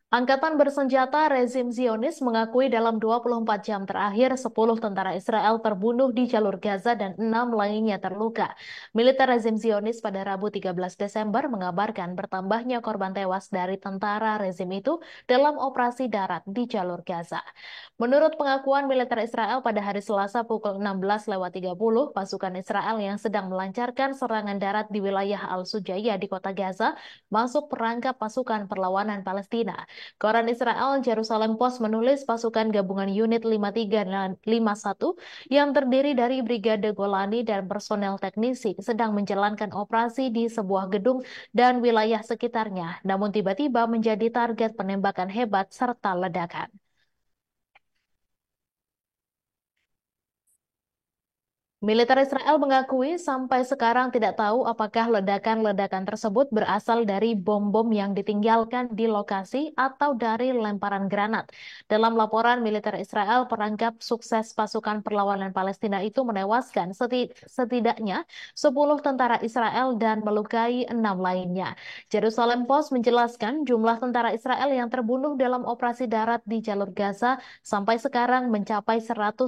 Angkatan bersenjata rezim Zionis mengakui dalam 24 jam terakhir 10 tentara Israel terbunuh di jalur Gaza dan 6 lainnya terluka. Militer rezim Zionis pada Rabu 13 Desember mengabarkan bertambahnya korban tewas dari tentara rezim itu dalam operasi darat di jalur Gaza. Menurut pengakuan militer Israel pada hari Selasa pukul 16.30, pasukan Israel yang sedang melancarkan serangan darat di wilayah Al-Sujaya di kota Gaza masuk perangkap pasukan perlawanan Palestina. Koran Israel Jerusalem Post menulis pasukan gabungan unit 53 dan 51 yang terdiri dari Brigade Golani dan personel teknisi sedang menjalankan operasi di sebuah gedung dan wilayah sekitarnya, namun tiba-tiba menjadi target penembakan hebat serta ledakan. Militer Israel mengakui sampai sekarang tidak tahu apakah ledakan-ledakan tersebut berasal dari bom-bom yang ditinggalkan di lokasi atau dari lemparan granat. Dalam laporan militer Israel, perangkap sukses pasukan perlawanan Palestina itu menewaskan setidaknya 10 tentara Israel dan melukai 6 lainnya. Jerusalem Post menjelaskan jumlah tentara Israel yang terbunuh dalam operasi darat di jalur Gaza sampai sekarang mencapai 115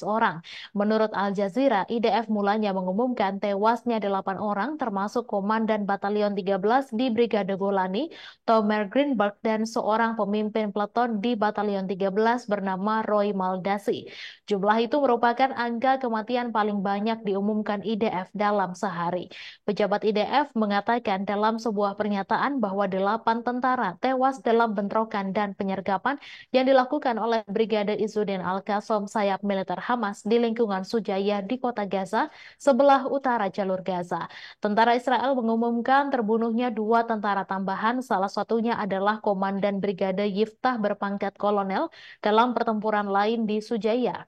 orang. Menurut Al Jazeera, IDF mulanya mengumumkan tewasnya 8 orang termasuk Komandan Batalion 13 di Brigade Golani, Tomer Greenberg, dan seorang pemimpin peleton di Batalion 13 bernama Roy Maldasi. Jumlah itu merupakan angka kematian paling banyak diumumkan IDF dalam sehari. Pejabat IDF mengatakan dalam sebuah pernyataan bahwa 8 tentara tewas dalam bentrokan dan penyergapan yang dilakukan oleh Brigade Izzuddin Al-Qassam sayap militer Hamas di lingkungan Sujaya di kota Gaza, sebelah utara jalur Gaza. Tentara Israel mengumumkan terbunuhnya 2 tentara tambahan, salah satunya adalah Komandan Brigade Yiftah berpangkat kolonel dalam pertempuran lain di Sujaya.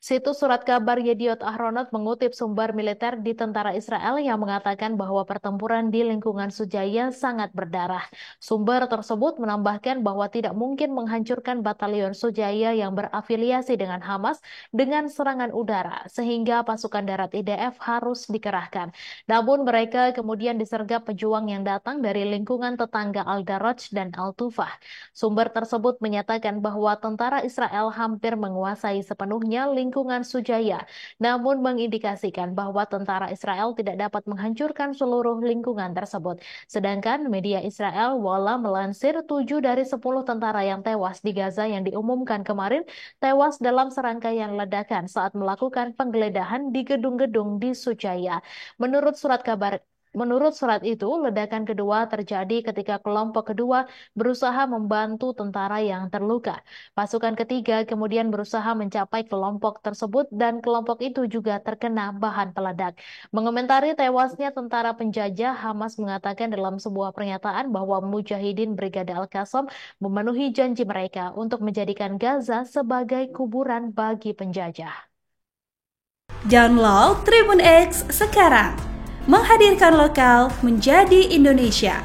Situs surat kabar Yediot Ahronot mengutip sumber militer di tentara Israel yang mengatakan bahwa pertempuran di lingkungan Sujaya sangat berdarah. Sumber tersebut menambahkan bahwa tidak mungkin menghancurkan batalion Sujaya yang berafiliasi dengan Hamas dengan serangan udara, sehingga pasukan darat IDF harus dikerahkan. Namun mereka kemudian disergap pejuang yang datang dari lingkungan tetangga Al-Daraj dan Al-Tufah. Sumber tersebut menyatakan bahwa tentara Israel hampir menguasai sepenuhnya lingkungan Sujaya, namun mengindikasikan bahwa tentara Israel tidak dapat menghancurkan seluruh lingkungan tersebut. Sedangkan media Israel Walla melansir 7 dari 10 tentara yang tewas di Gaza yang diumumkan kemarin tewas dalam serangkaian ledakan saat melakukan penggeledahan di gedung-gedung di Sujaya. Menurut surat itu, ledakan kedua terjadi ketika kelompok kedua berusaha membantu tentara yang terluka. Pasukan ketiga kemudian berusaha mencapai kelompok tersebut dan kelompok itu juga terkena bahan peledak. Mengomentari tewasnya tentara penjajah, Hamas mengatakan dalam sebuah pernyataan bahwa Mujahidin Brigade Al-Qassam memenuhi janji mereka untuk menjadikan Gaza sebagai kuburan bagi penjajah. Download Tribun X sekarang, menghadirkan lokal menjadi Indonesia.